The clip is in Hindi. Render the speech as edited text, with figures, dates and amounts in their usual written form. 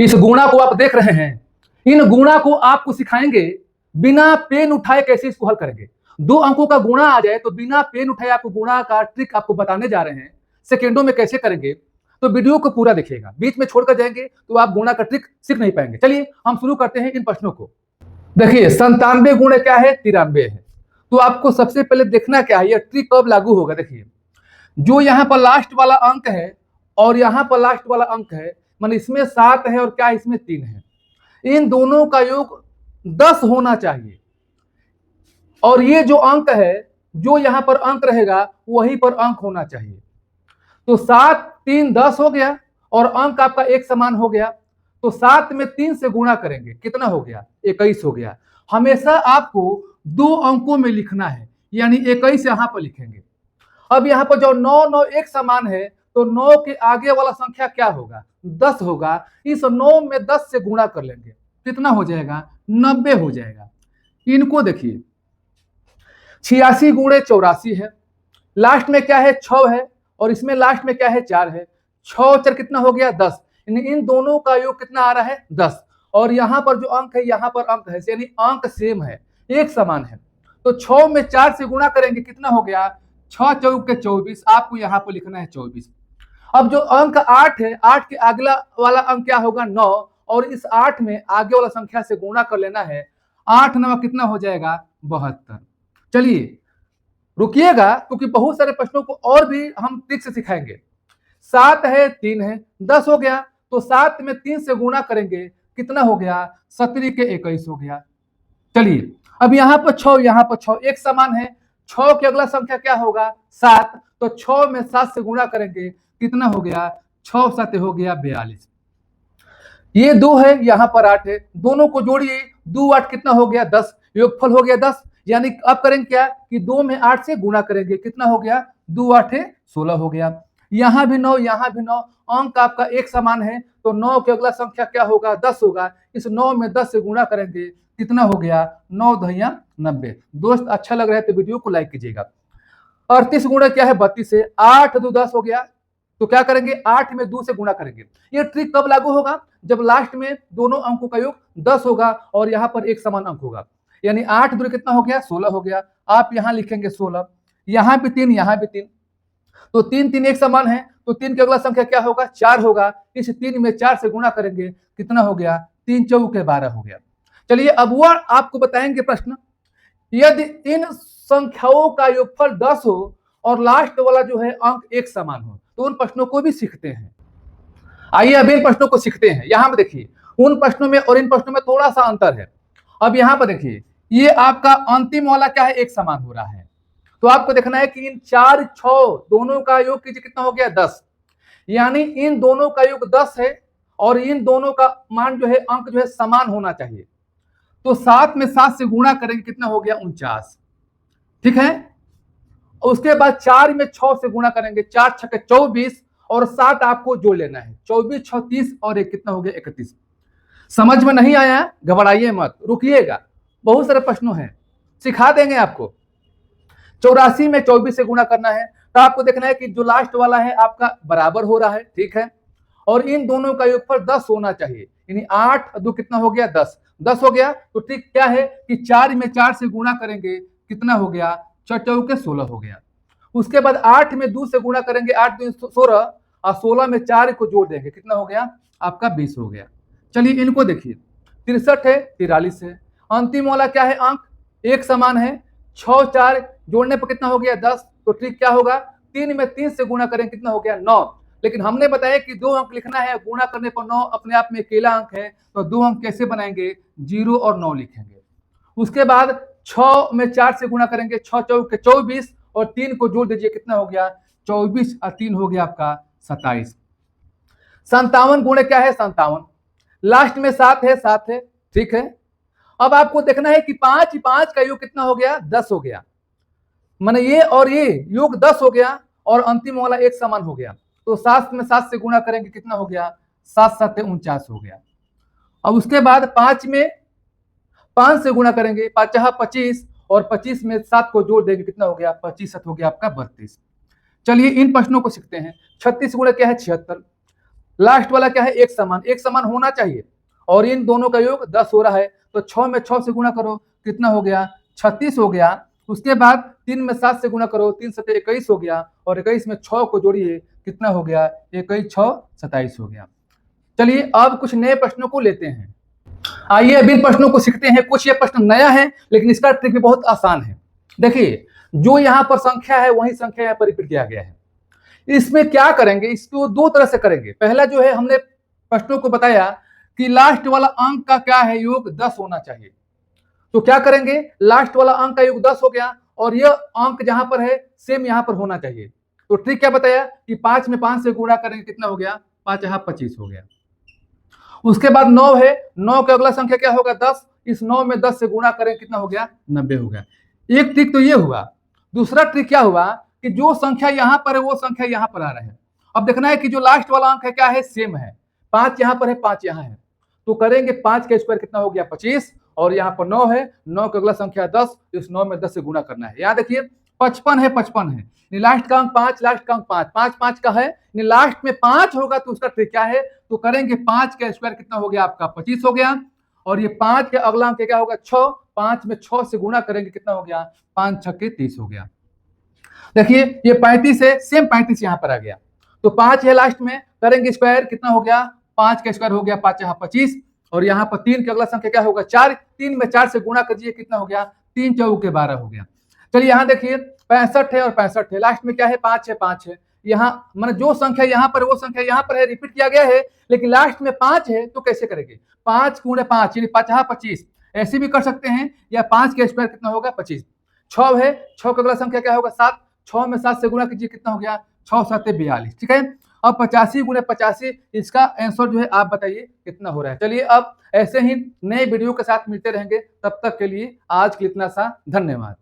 इस गुणा को आप देख रहे हैं, इन गुणा को आपको सिखाएंगे, बिना पेन उठाए कैसे इसको हल करेंगे। 2 अंकों का गुणा आ जाए तो बिना पेन उठाए आपको गुणा का ट्रिक आपको बताने जा रहे हैं, सेकेंडों में कैसे करेंगे। तो वीडियो को पूरा देखिएगा, बीच में छोड़कर जाएंगे तो आप गुणा का ट्रिक सीख नहीं पाएंगे। चलिए हम शुरू करते हैं इन प्रश्नों को। देखिए 97 गुणे क्या है, 93 है। तो आपको सबसे पहले देखना क्या है, यह ट्रिक कब लागू होगा। देखिए जो यहाँ पर लास्ट वाला अंक है और यहाँ पर लास्ट वाला अंक है, मान इसमें 7 है और क्या इसमें 3 है, इन दोनों का योग 10 होना चाहिए। और ये जो अंक है, जो यहाँ पर अंक रहेगा वहीं पर अंक होना चाहिए। तो 7 3 10 हो गया और अंक आपका एक समान हो गया। तो 7 में 3 से गुणा करेंगे, कितना हो गया, 21 हो गया। हमेशा आपको 2 अंकों में लिखना है, यानी 21 यहां पर लिखेंगे। अब यहाँ पर जो 9 9 एक समान है, तो 9 के आगे वाला संख्या क्या होगा, 10 होगा। इस 9 में 10 से गुणा कर लेंगे, कितना हो जाएगा, 90 हो जाएगा। इनको देखिए 86 गुणे 84 है, लास्ट में क्या है 6 है और इसमें लास्ट में क्या है 4 है। 6 4 कितना हो गया 10, यानी इन दोनों का योग कितना आ रहा है 10। और यहाँ पर जो अंक है यहाँ पर अंक है, यानी अंक सेम है, एक समान है। तो 6 में 4 से गुणा करेंगे, कितना हो गया 6 चौक के 24, आपको यहाँ पर लिखना है 24। अब जो अंक 8 है, 8 के अगला वाला अंक क्या होगा 9, और इस 8 में आगे वाला संख्या से गुणा कर लेना है। 8 9 कितना हो जाएगा 72। चलिए रुकिएगा, क्योंकि बहुत सारे प्रश्नों को और भी हम ट्रिक से सिखाएंगे। 7 है 3 है 10 हो गया, तो 7 में 3 से गुणा करेंगे, कितना हो गया 17 के 21 हो गया। चलिए अब यहाँ पर 6 यहाँ पर 6 एक समान है, 6 के अगला संख्या क्या होगा 7, तो 6 में 7 से गुणा करेंगे, कितना हो गया 6 7 हो गया 42। ये 2 है यहाँ पर 8 है, दोनों को जोड़िए, 2 8 कितना हो गया 10, योगफल हो गया 10। यानी अब करेंगे क्या कि 2 में 8 से गुणा करेंगे, कितना हो गया 2 8 16 हो गया। यहाँ भी 9 यहाँ भी 9, अंक आपका एक समान है, तो 9 के अगला संख्या क्या होगा 10 होगा। इस 9 में 10 से गुणा करेंगे, कितना हो गया 9 10 90। दोस्त अच्छा लग रहा है तो वीडियो को लाइक कीजिएगा। 38 गुणा क्या है 32 है, 8 2 10 हो गया, तो क्या करेंगे 8 में 2 से गुणा करेंगे। ये ट्रिक कब लागू होगा, जब लास्ट में दोनों अंकों का योग 10 होगा और यहाँ पर एक समान अंक होगा। यानी 8 दूर कितना हो गया 16 हो गया, आप यहाँ लिखेंगे 16, यहाँ भी 3 यहाँ भी 3, तो 3 3 एक समान है, तो 3 के अगला संख्या क्या होगा 4 होगा। इस 3 में 4 से गुणा करेंगे, कितना हो गया 3 चौक के 12 हो गया। चलिए अब वह आपको बताएंगे प्रश्न, यदि इन संख्याओं का योगफल 10 हो और लास्ट वाला जो है अंक एक समान हो, तो उन प्रश्नों को भी सीखते हैं। आइए अब इन प्रश्नों को सीखते हैं। यहाँ पर देखिए उन प्रश्नों में और इन प्रश्नों में थोड़ा सा अंतर है। अब यहाँ पर देखिए ये आपका अंतिम वाला क्या है एक समान हो रहा है, तो आपको देखना है कि इन 4 6 दोनों का योग कीजिए, कितना हो गया 10, यानी इन दोनों का योग 10 है और इन दोनों का मान जो है अंक जो है समान होना चाहिए। तो 7 में 7 से गुणा करेंगे, कितना हो गया 49, ठीक है। उसके बाद 4 में 6 से गुणा करेंगे, 4 6 24 और 7 आपको जोड़ लेना है, 24 6 30 और एक कितना हो गया 31। समझ में नहीं आया घबराइए मत, रुकिएगा, बहुत सारे प्रश्नों हैं, सिखा देंगे आपको। 84 में 24 से गुणा करना है, तो आपको देखना है कि जो लास्ट वाला है आपका बराबर हो रहा है, ठीक है, और इन दोनों का योगफल 10 होना चाहिए, यानी 8 2 कितना हो गया 10 10 हो गया। तो ठीक क्या है कि 4 में 4 से गुणा करेंगे, कितना हो गया 4 चौके 16 हो गया। उसके बाद 8 में 2 से गुणा करेंगे, 8 2 16 और 16 में 4 को जोड़ देंगे, कितना हो गया आपका 20 हो गया। चलिए इनको देखिए 63 है 43 है, अंतिम वाला क्या है अंक एक समान है, 6 4 जोड़ने पर कितना हो गया 10, तो ट्रिक क्या होगा 3 में 3 से गुणा करें, कितना हो गया 9। लेकिन हमने बताया कि 2 अंक लिखना है, गुणा करने पर 9 अपने आप में अकेला अंक है, तो 2 अंक कैसे बनाएंगे 0 और 9 लिखेंगे। उसके बाद 6 में 4 से गुणा करेंगे, 6 चौक 24 और 3 को जोड़ दीजिए, कितना हो गया 24 और 3 हो गया आपका 27। 57 गुणे क्या है 57, लास्ट में 7 है, ठीक है। अब आपको देखना है कि 5 5 का योग कितना हो गया 10 हो गया, माने ये और ये योग 10 हो गया और अंतिम वाला एक समान हो गया। तो 7 में 7 से गुणा करेंगे, कितना हो गया 7 7 49 हो गया। अब उसके बाद 5 में 5 से गुणा करेंगे, 5 25 और 25 में 7 को जोड़ देंगे, कितना हो गया 25 7 हो गया आपका 32। चलिए इन प्रश्नों को सीखते हैं। 36 गुणा क्या है 76, लास्ट वाला क्या है, एक समान, एक समान होना चाहिए, और इन दोनों का योग 10 हो रहा है, तो 6 में 6 से गुणा करो, कितना हो गया, 36 हो गया। उसके बाद 3 में 7 से गुणा करो, 3 7 21 हो गया, और 21 में 6 को जोड़िए, कितना हो गया, 21 6 27 हो गया। चलिए अब कुछ नए प्रश्नों को लेते हैं। आइए अब इन प्रश्नों को सीखते हैं। कुछ ये प्रश्न नया है, लेकिन इसका ट्रिक भी बहुत आसान है। देखिए, जो यहाँ पर संख्या है वही संख्या यहाँ पर रिपीट किया गया है। इसमें क्या करेंगे, इसको दो तरह से करेंगे। पहला जो है, हमने प्रश्नों को बताया कि लास्ट वाला अंक का क्या है, योग 10 होना चाहिए। तो क्या करेंगे, लास्ट वाला अंक का योग 10 हो गया, और यह अंक जहां पर है सेम यहां पर होना चाहिए। तो ट्रिक क्या बताया कि 5 में 5 से गुणा करेंगे, कितना हो गया, 5 यहाँ 25 हो गया। उसके बाद 9 है, 9 का अगला संख्या क्या होगा, 10। इस 9 में 10 से गुणा करें, कितना हो गया, 90 हो गया। एक ट्रिक तो ये हुआ। दूसरा ट्रिक क्या हुआ कि जो संख्या यहां पर है वो संख्या यहां पर आ रहे हैं। अब देखना है कि जो लास्ट वाला अंक है क्या है, सेम है। 5 यहां पर है, 5 यहां है, तो करेंगे 5 का स्क्वायर, कितना हो गया 25, और यहाँ पर 9 है, 9 का अगला संख्या 10, इस 9 में 10 से गुणा करना है। यहाँ देखिए 55 है, 55 है, लास्ट का अंक 5, लास्ट का अंक 5, 5 5 का है, लास्ट में 5 होगा, तो उसका ट्रिक क्या है, तो करेंगे 5 का स्क्वायर, कितना हो गया आपका 25 हो गया, और ये 5 के अगला अंक क्या होगा 6, 5 में 6 से गुणा करेंगे, कितना हो गया, 5 6 30 हो गया। देखिए ये 35 है, सेम 35 यहाँ पर आ गया, तो 5 है लास्ट में, करेंगे स्क्वायर, कितना हो गया, 5 का स्क्वायर हो गया 5 यहाँ 25, और यहाँ पर 3 के अगला संख्या क्या होगा 4, 3 में 4 से गुणा करिए, कितना हो गया, 3 चौके 12 हो गया। चलिए यहाँ देखिए 65 है और 65 है, लास्ट में क्या है 5 है, 5 है, यहाँ मतलब जो संख्या यहाँ पर वो संख्या यहाँ पर है, रिपीट किया गया है, लेकिन लास्ट में 5 है, तो कैसे करेंगे, 5 गुणे 5 यानी 5 25, ऐसे भी कर सकते हैं, या 5 का स्क्वायर कितना होगा 25। 6 है, 6 का अगला संख्या क्या होगा 7, 6 में 7 से गुणा कीजिए, कितना हो गया 6 7 42, ठीक है। अब 85 गुणे 85, इसका आंसर जो है आप बताइए कितना हो रहा है। चलिए अब ऐसे ही नए वीडियो के साथ मिलते रहेंगे, तब तक के लिए आज के लिए इतना सा, धन्यवाद।